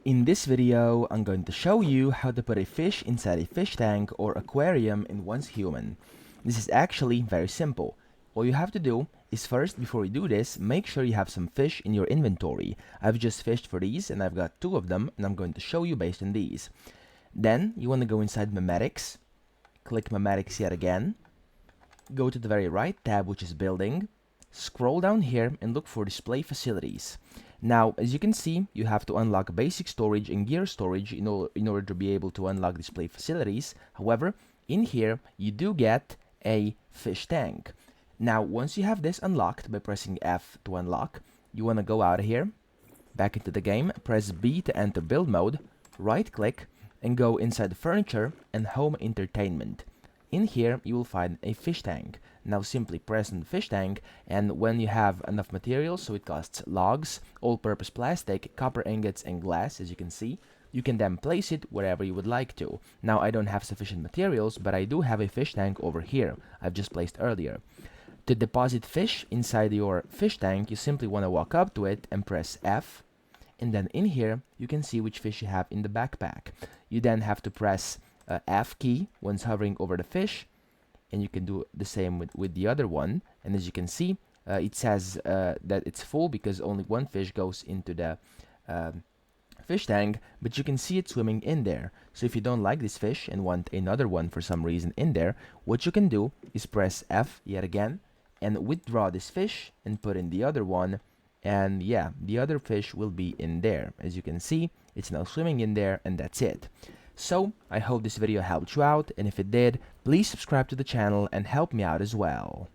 In this video, I'm going to show you how to put a fish inside a fish tank or aquarium in one's human. This is actually very simple. All you have to do is first, before you do this, make sure you have some fish in your inventory. I've just fished for these and I've got 2 of them and I'm going to show you based on these. Then you want to go inside Memetics, click Memetics yet again, go to the very right tab which is Building, scroll down here and look for Display Facilities. Now, as you can see, you have to unlock basic storage and gear storage in order to be able to unlock display facilities. However, in here, you do get a fish tank. Now, once you have this unlocked by pressing F to unlock, you want to go out of here, back into the game, press B to enter build mode, right click, and go inside Furniture and Home Entertainment. In here, you will find a fish tank. Now simply press on the fish tank, and when you have enough materials, so it costs logs, all-purpose plastic, copper ingots, and glass, as you can see, you can then place it wherever you would like to. Now I don't have sufficient materials, but I do have a fish tank over here, I've just placed earlier. To deposit fish inside your fish tank, you simply want to walk up to it and press F, and then in here, you can see which fish you have in the backpack. You then have to press F key once hovering over the fish, and you can do the same with the other one. And as you can see, it says that it's full because only one fish goes into the fish tank, but you can see it swimming in there. So if you don't like this fish and want another one for some reason in there, what you can do is press F yet again and withdraw this fish and put in the other one, and yeah, the other fish will be in there. As you can see, it's now swimming in there, and that's it. So, I hope this video helped you out, and if it did, please subscribe to the channel and help me out as well.